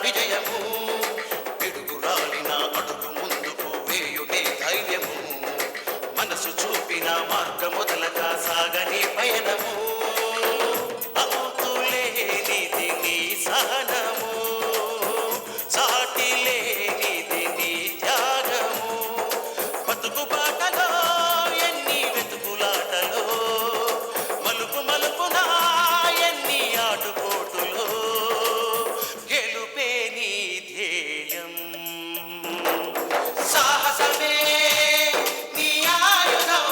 విజయము పిడుగురాలిన అడుగు ముందుకు వేయుటే ధైర్యము మనసు చూపిన మార్గం మొదలక సాగని పయనము అంతులేనిది నీ సహనము సాటి లేనిది నీ త్యాగము బతుకు బాటలో ఎన్ని వెతుకులాటలో మలుపు మలుపునా ఎన్ని ఆటుపోటులో గెలుపే నీ ధ్యేయం సాహసమే నీ ఆయుధం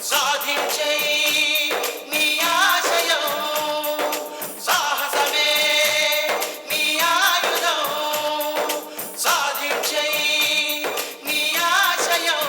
సాధించే నీ ఆశయం సాహసమే నీ ఆయుధం సాధించే నీ ఆశయం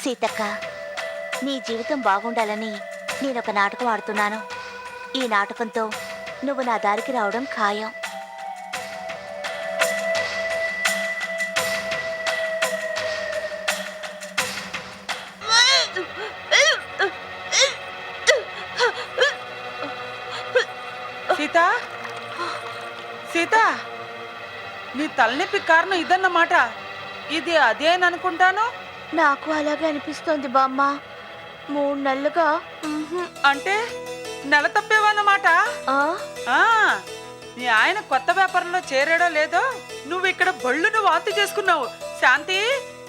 సీతక్క, నీ జీవితం బాగుండాలని నేనొక నాటకం ఆడుతున్నాను. ఈ నాటకంతో నువ్వు నా దారికి రావడం ఖాయం. సీత, సీత, నీ తలనొప్పి కారణం ఇదన్నమాట. ఇది అదేననుకుంటాను. నాకు అలాగే అనిపిస్తోంది బామ్మ. 3 నెలలుగా అంటే నెల తప్పేవన్నమాట. ఆ, నీ ఆయన కొత్త వ్యాపారంలో చేరాడో లేదో నువ్వు ఇక్కడ బళ్ళును వాంతి చేసుకున్నావు. శాంతి,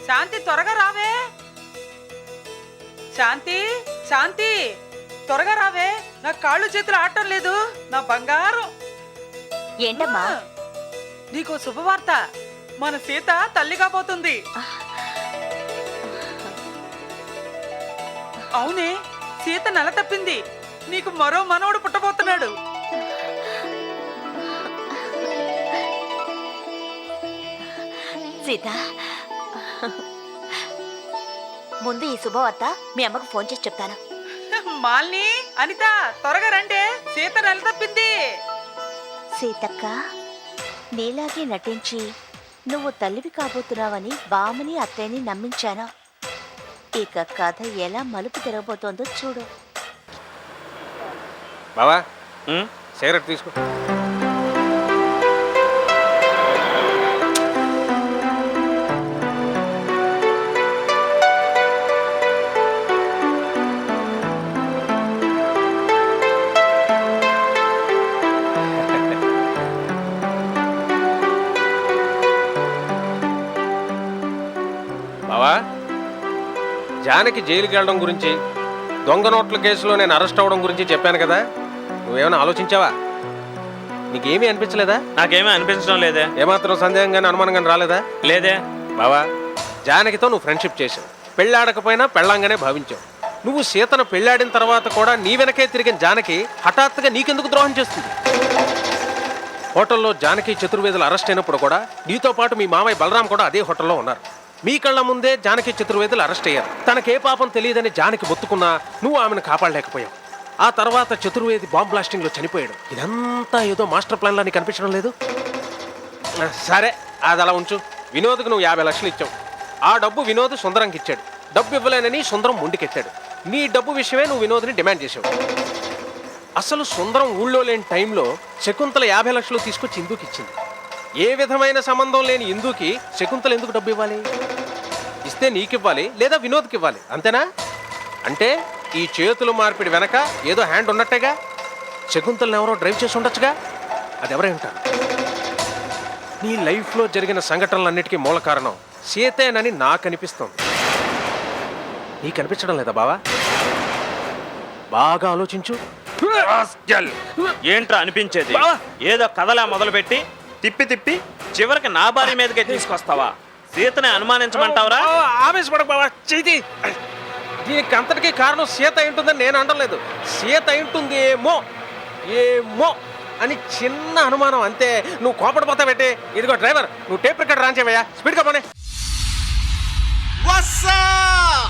శాంతి, త్వరగా రావే. శాంతి, శాంతి, త్వరగా రావే. నా కాళ్ళు చేతులు ఆడటం లేదు. నా బంగారం. ఏంటమ్మా? నీకు శుభవార్త. మన సీత తల్లి కాబోతుంది. అవునే, సీత నెల తప్పింది. నీకు మరో మనవడు పుట్టబోతున్నాడు. సీత, ముందు ఈ శుభవార్త మీ అమ్మకు ఫోన్ చేసి చెప్తాను. మాలిని, అనిత, త్వరగా రండి. సీత నెల తప్పింది. సీతక్క, నీలాగే నటించి నువ్వు తల్లివి కాబోతున్నావని బామ్మని అత్తయ్యని నమ్మించాను. ఇక కథ ఎలా మలుపు తిరగబోతోందో చూడు. బావా, సిగరెట్ తీసుకో. బావా, జానకి జైలుకి వెళ్ళడం గురించి, దొంగ నోట్ల కేసులో నేను అరెస్ట్ అవ్వడం గురించి చెప్పాను కదా. నువ్వేమైనా ఆలోచించావా? నీకేమీ అనిపించలేదా? నాకేమీ అనిపించడం లేదే. ఏమాత్రం సందేహంగానే అనుమానంగానే రాలేదా? లేదే. బావా, జానకితో నువ్వు ఫ్రెండ్షిప్ చేసావు. పెళ్ళాడకపోయినా పెళ్ళంగానే భావించావు. నువ్వు సీతను పెళ్ళాడిన తర్వాత కూడా నీ వెనకే తిరిగిన జానకి హఠాత్తుగా నీకెందుకు ద్రోహం చేస్తుంది? హోటల్లో జానకి చతుర్వేదులు అరెస్ట్ అయినప్పుడు కూడా నీతో పాటు మీ మామయ్య బలరాం కూడా అదే హోటల్లో ఉన్నారు. మీ కళ్ళ ముందే జానకి చతుర్వేదులు అరెస్ట్ అయ్యారు. తనకే పాపం తెలియదని జానకి బొత్తుకున్నా నువ్వు ఆమెను కాపాడలేకపోయావు. ఆ తర్వాత చతుర్వేది బాంబ్ బ్లాస్టింగ్లో చనిపోయాడు. ఇదంతా ఏదో మాస్టర్ ప్లాన్లా నీకు కనిపించడం లేదు? సరే, అది అలా ఉంచు. వినోద్కు నువ్వు 50 లక్షలు ఇచ్చావు. ఆ డబ్బు వినోద్ సుందరంకి ఇచ్చాడు. డబ్బు ఇవ్వలేనని సుందరం ముందుకెత్తాడు. నీ డబ్బు విషయమే నువ్వు వినోద్ని డిమాండ్ చేసావు. అసలు సుందరం ఊళ్ళో లేని టైంలో శకుంతల 50 లక్షలు తీసుకొచ్చి ఇందుకు ఇచ్చింది. ఏ విధమైన సంబంధం లేని ఇందుకి శకుంతల ఎందుకు డబ్బు ఇవ్వాలి? ఇస్తే నీకివ్వాలి లేదా వినోద్కి ఇవ్వాలి, అంతేనా? అంటే ఈ చేతుల మార్పిడి వెనక ఏదో హ్యాండ్ ఉన్నట్టేగా. శకుంతలను ఎవరో డ్రైవ్ చేసి ఉండొచ్చుగా. అది ఎవరై ఉంటారు? నీ లైఫ్లో జరిగిన సంఘటనలన్నిటికీ మూల కారణం సీతేనని నాకు అనిపిస్తుంది. నీకు అనిపించడం లేదా బావా? బాగా ఆలోచించు. ఏంట్రా అనిపించేది? ఏదో కథలా మొదలుపెట్టి తిప్పి తిప్పి చివరికి నా భార్య మీదకే తీసుకొస్తావా? సీతని అనుమానించమంటావురా? ఆవేశపడకు బావా, చేతి. దీనికి అంతటికీ కారణం సీత అయి ఉంటుందని నేను అనలేదు. సీత అయి ఉంటుంది ఏమో అని చిన్న అనుమానం అంతే. నువ్వు కోపడిపోతా పెట్టి. ఇదిగో డ్రైవర్, నువ్వు టేప్ రికార్డ్ రాన్ చేయవయ్యా, స్పీడ్గా పోనీ. What's up?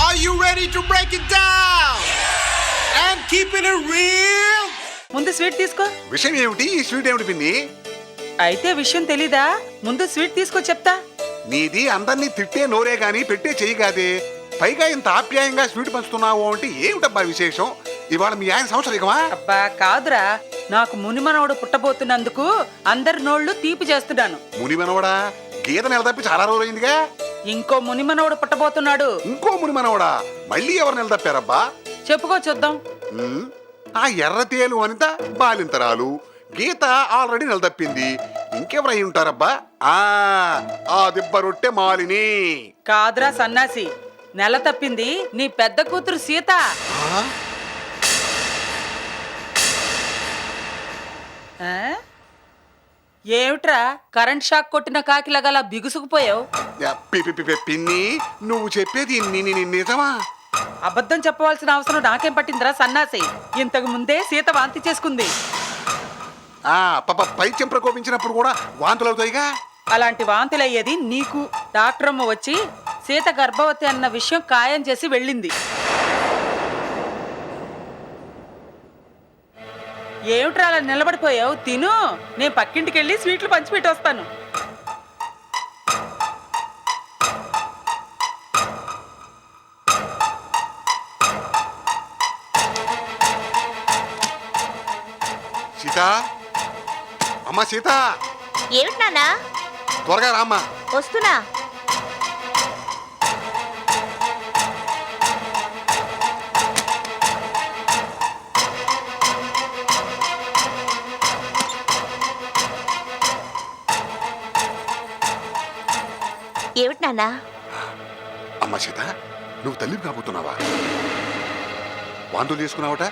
Are you ready to break it down and keeping it real? ముందు స్వీట్ తీసుకో. విషయం ఏమిటి? ఈ స్వీట్ ఏమిటి పిన్ని? అయితే విషయం తెలీదా? ముందు స్వీట్ తీసుకో చెప్తా. నీది అందరినీ తిట్టే నోరే గాని పెట్టే చెయ్యి కాదే. పైగా ఇంత ఆప్యాయంగా స్వీట్ పంచుతున్నావు అంటే ఏమిటబ్బా విశేషం? ఇవాళ మీ ఆయన సంవత్సరికమా? అబ్బా కాదురా, నాకు మునిమనవడు పుట్టబోతున్నందుకు అందరి నోళ్లు తీపి చేస్తున్నాను. ముని మనవడా? గీత నిలదప్పి చాలా రోజులైందిగా. ఇంకో మునిమనవడు పుట్టబోతున్నాడు. ఇంకో ముని మనవడా? మళ్ళీ ఎవరు నిలదప్పారబ్బా? చెప్పుకో చూద్దాం. ఆ ఎర్రతేలు అనిత బాలింతరాలు. గీత ఆల్రెడీ నిలదప్పింది. ఇంకెవరై ఉంటారబ్బా? ఆ దిబ్బ రొట్టె మాలిని. కాదురా సన్నాసి, నెల తప్పింది నీ పెద్ద కూతురు సీత. ఆ? ఏమిట్రా కరెంట్ షాక్ కొట్టిన కాకిలాగా బిగుసుకుపోయావు? పిన్ని, నువ్వు చెప్పేది నిజమా? అబద్ధం చెప్పవలసిన అవసరం నాకేం పట్టిందిరా సన్నాసి? ఇంతకు ముందే సీత వాంతి చేసుకుంది. పైత్యం ప్రకోపించినప్పుడు కూడా వాంతులు అవుతాయిగా. అలాంటి వాంతులయ్యేది నీకు. డాక్టర్ అమ్మ వచ్చి సీత గర్భవతి అన్న విషయం ఖాయం చేసి వెళ్ళింది. ఏమిట్రా అలా నిలబడిపోయావు? తిను, నేను పక్కింటికి వెళ్ళి స్వీట్లు పంచిపెట్టి వస్తాను. సీత, అమ్మ సీత, ఏమిటి నాన్నా? త్వరగా రామ్మా. వస్తున్నా. ఏమిటి నాన్నా? అమ్మ సీత, నువ్వు తల్లివి కాబోతున్నావా? వాంతులు చేసుకున్నావట,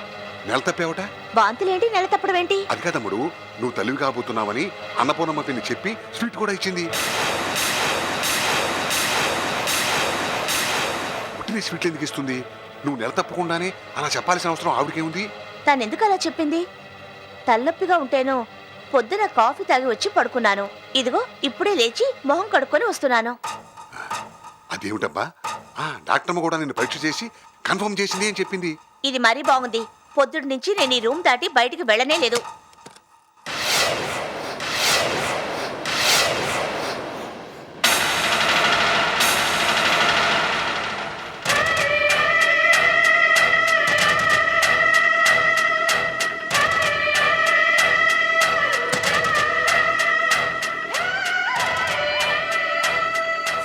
నెల తప్పావట. వాంతులేంటి, నెల తప్పడం ఏంటి? అది కాదమ్ముడు, నువ్వు తల్లివి కాబోతున్నావని అన్నపూర్ణమ్మ పిన్ని చెప్పి స్వీట్ కూడా ఇచ్చింది. పుట్టిన స్వీట్లు ఎందుకు ఇస్తుంది? నువ్వు నెల తప్పకుండానే అలా చెప్పాల్సిన అవసరం ఆవిడకేముంది? తనెందుకు అలా చెప్పింది? తలనొప్పిగా ఉంటేనో పొద్దున కాఫీ తాగి వచ్చి పడుకున్నాను. ఇదిగో ఇప్పుడే లేచి మొహం కడుక్కొని వస్తున్నాను. అదేమిటబ్బా? డాక్టర్మ కూడా నిన్ను పరీక్ష చేసి కన్ఫర్మ్ చేసింది అని చెప్పింది. ఇది మరీ బాగుంది. పొద్దుటి నుంచి నేను ఈ రూమ్ దాటి బయటికి వెళ్ళనే లేదు.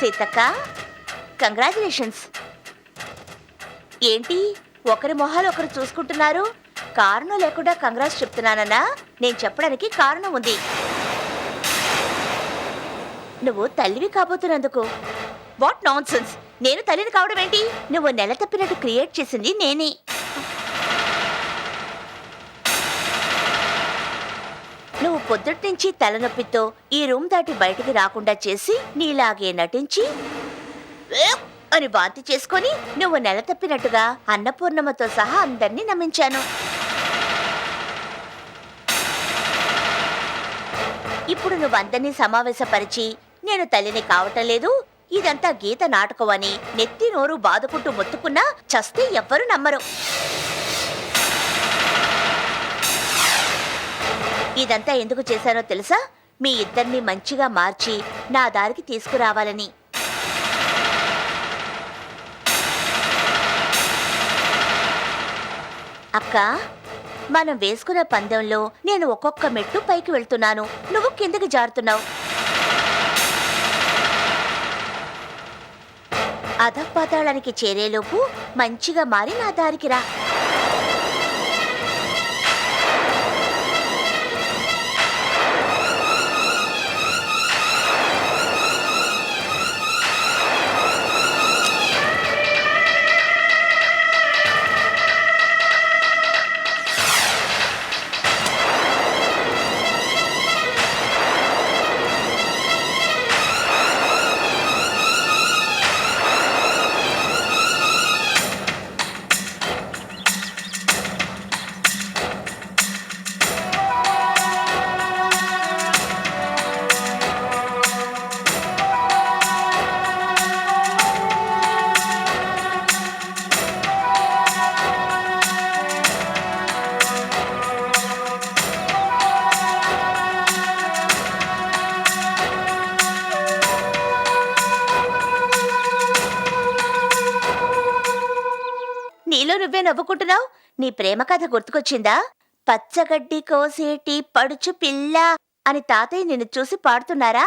సీతక్క, కంగ్రాచులేషన్స్. ఏంటి ఒకరి మొహాలు ఒకరు చూసుకుంటున్నారు? కారణం లేకుండా కంగ్రాట్స్ చెప్తున్నానన్నా? నేను చెప్పడానికి కారణం ఉంది. నువ్వు తల్లివి కాబోతున్నందుకు. What non sense! నేను తల్లిని కావడం ఏంటి? నువ్వు నెల తప్పినట్టు క్రియేట్ చేసింది నేనే. నువ్వు పొద్దుటి నుంచి తలనొప్పితో ఈ రూమ్ దాటి బయటికి రాకుండా చేసి నీలాగే నటించి అని వాంతి చేసుకొని నువ్వు నెల తప్పినట్టుగా అన్నపూర్ణమ్మతో సహా అందరినీ నమ్మించాను. ఇప్పుడు నువ్వు అందరినీ సమావేశపరిచి నేను తల్లిని కావటం లేదు, ఇదంతా గీత నాటకం అని నెత్తి నోరు బాదుకుంటూ మొత్తుకున్నా చస్తే ఎవ్వరూ నమ్మరు. ఇదంతా ఎందుకు చేశానో తెలుసా? మీ ఇద్దరిని మంచిగా మార్చి నా దారికి తీసుకురావాలని. అక్క, మనం వేసుకున్న పందెంలో నేను ఒక్కొక్క మెట్టు పైకి వెళ్తున్నాను, నువ్వు కిందకి జారుతున్నావు. అధపాతాళానికి చేరేలోపు మంచిగా మారి నా దారికి రా. నీలో నువ్వే నవ్వుకుంటున్నావు. నీ ప్రేమ కథ గుర్తుకొచ్చిందా? పచ్చగడ్డి కోసేటి పడుచు పిల్ల అని తాతయ్య నిన్ను చూసి పాడుతున్నారా?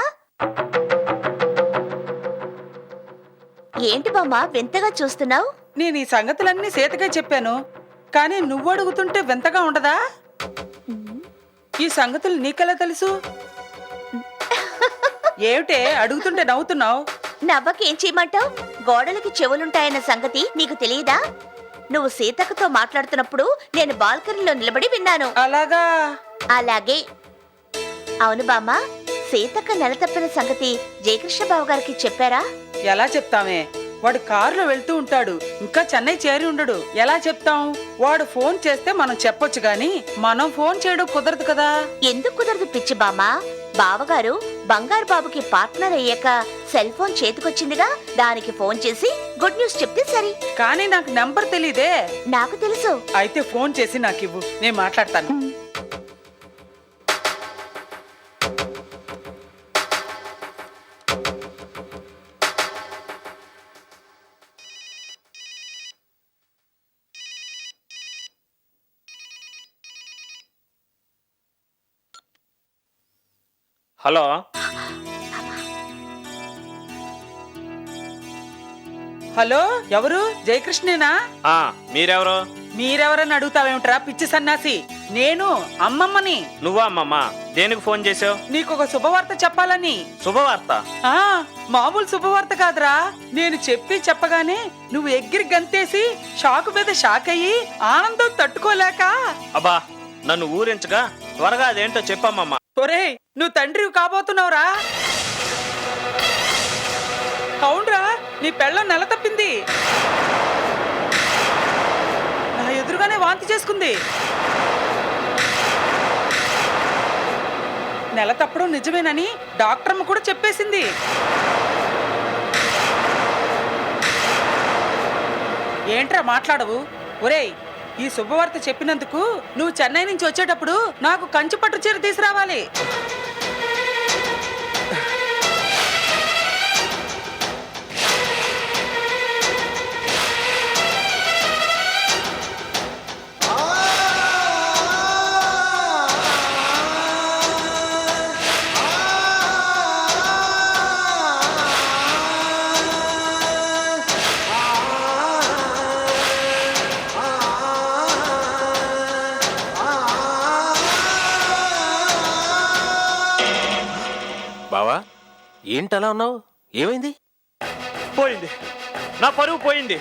ఏంటి బామ్మ వింతగా చూస్తున్నావు? నేను ఈ సంగతులన్నీ సీతకే చెప్పాను, కానీ నువ్వు అడుగుతుంటే వింతగా ఉండదా? ఈ సంగతులు నీకెలా తెలుసు? ఏమిటే అడుగుతుంటే నవ్వుతున్నావు? నవ్వకేం చేయమంటావు? గోడలకి చెవులుంటాయన్న సంగతి నీకు తెలియదా? నువ్వు సీతక్కతో మాట్లాడుతున్నప్పుడు నేను బాల్కనీలో నిలబడి విన్నాను. అలాగా? అలాగే. అవును బామ్మ, సీతక్క నెల తప్పిన సంగతి జయకృష్ణ బాబు గారికి చెప్పారా? ఎలా చెప్తామే? వాడు కారులో వెళ్తూ ఉంటాడు, ఇంకా చెన్నై చేరి ఉండడు. ఎలా చెప్తాం? వాడు ఫోన్ చేస్తే మనం చెప్పొచ్చు గాని మనం ఫోన్ చేయడం కుదరదు కదా. ఎందుకు కుదరదు పిచ్చి బామ్మ? బావగారు బంగారు బాబుకి పార్ట్నర్ అయ్యాక సెల్ ఫోన్ చేతికొచ్చిందిగా, దానికి ఫోన్ చేసి గుడ్ న్యూస్ చెప్తే సరి. కానీ నాకు నెంబర్ తెలీదే. నాకు తెలుసు. అయితే ఫోన్ చేసి నాకు ఇవ్వు, నేను మాట్లాడతాను. హలో, హలో, ఎవరు? జయకృష్ణేనా? మీరెవరు? మీరెవరని అడుగుతావేమిట్రా పిచ్చి సన్నాసి? నేను అమ్మమ్మని. నువ్వా అమ్మమ్మ? దేనికి ఫోన్ చేసావు? నీకొక శుభవార్త చెప్పాలని. శుభవార్త? మామూలు శుభవార్త కాదురా. నేను చెప్పగానే నువ్వు ఎగిరి గంతేసి షాక్ మీద షాక్ అయ్యి ఆనందం తట్టుకోలేక. అబ్బా, నన్ను ఊరించగా త్వరగా అదేంటో చెప్పమ్మమ్మ. ఒరేయ్, నువ్వు తండ్రివి కాబోతున్నావురా. అవునరా, నీ పెళ్ళం నెల తప్పింది. నా ఎదురుగానే వాంతి చేసుకుంది. నెల తప్పడం నిజమేనని డాక్టర్మ్మ కూడా చెప్పేసింది. ఏంట్రా మాట్లాడవు? ఒరేయ్, ఈ శుభవార్త చెప్పినందుకు నువ్వు చెన్నై నుంచి వచ్చేటప్పుడు నాకు కంచి పట్టు చీర తీసుకురావాలి. బావా, ఏంటలా ఉన్నావు? ఏమైంది? పోయింది, నా పరువు పోయింది.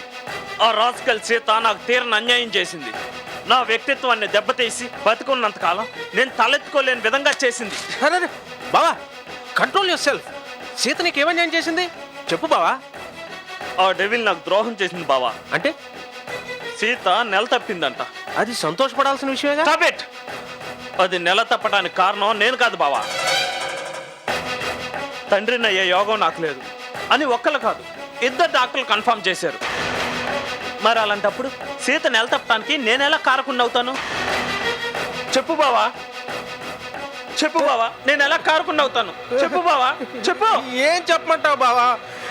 ఆ రాస్కల్ సీత నాకు తీరని అన్యాయం చేసింది. నా వ్యక్తిత్వాన్ని దెబ్బతీసి బతుకున్నంత కాలం నేను తలెత్తుకోలేని విధంగా చేసింది. అరే బావా, కంట్రోల్ యువర్ సెల్ఫ్. సీత నీకు ఏమన్యాయం చేసింది? చెప్పు బావా. ఆ డెవిల్ నాకు ద్రోహం చేసింది బావా. అంటే సీత నెల తప్పిందంట. అది సంతోషపడాల్సిన విషయమేగా. Stop it! అది నెల తప్పడానికి కారణం నేను కాదు బావా. తండ్రిని అయ్యే యోగం నాకు లేదు అని ఒక్కళ్ళు కాదు, ఇద్దరు డాక్టర్లు కన్ఫర్మ్ చేశారు. మరి అలాంటప్పుడు సీత నెల తప్పడానికి నేనెలా కారకుండా అవుతాను? చెప్పు బావా, చెప్పు బావా, నేను ఎలా కారకుండా అవుతాను? చెప్పు బావా, చెప్పు. ఏం చెప్పమంటావు బావా?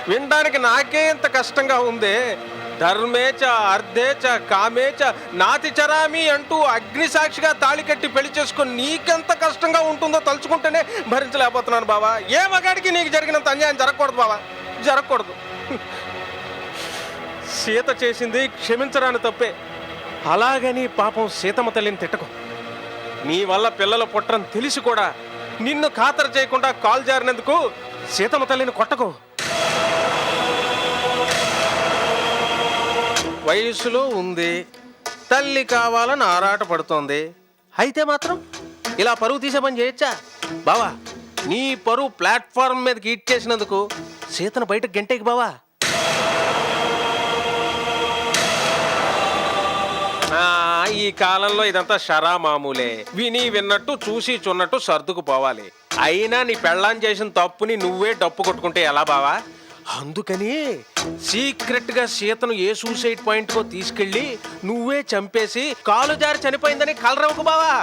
వినడానికి నాకే ఇంత కష్టంగా ఉంది. ధర్మేచ అర్ధేచ కామేచ నాతి చరామి అంటూ అగ్ని సాక్షిగా తాళి కట్టి పెళ్లి చేసుకుని నీకెంత కష్టంగా ఉంటుందో తలుచుకుంటేనే భరించలేకపోతున్నాను బావా. ఏ మగాడికి నీకు జరిగినంత అన్యాయం జరగకూడదు బావా, జరగకూడదు. సీత చేసింది క్షమించరాని తప్పే, అలాగని పాపం సీతమ్మ తల్లిని తిట్టకు. నీ వల్ల పిల్లలు పుట్టరని తెలిసి కూడా నిన్ను ఖాతరు చేయకుండా కాల్ జారినందుకు సీతమ్మ తల్లిని కొట్టకు. వయసులో ఉంది, తల్లి కావాలని ఆరాట పడుతోంది, అయితే మాత్రం ఇలా పరువు తీసే పని చేయొచ్చా బావా? నీ పరువు ప్లాట్ఫామ్ మీదకి ఈడ్ చేసినందుకు సీతను బయటకు గంటేకి బావా. ఈ కాలంలో ఇదంతా షరా మామూలే, విని విన్నట్టు చూసి చున్నట్టు సర్దుకుపోవాలి. అయినా నీ పెళ్ళాం చేసిన తప్పుని నువ్వే డప్పు కొట్టుకుంటే ఎలా బావా? అందుకని సీక్రెట్ గా సీతను ఏ సూసైడ్ పాయింట్ కో తీసుకెళ్లి నువ్వే చంపేసి కాలు జారి చనిపోయిందని కలరవకు బావా.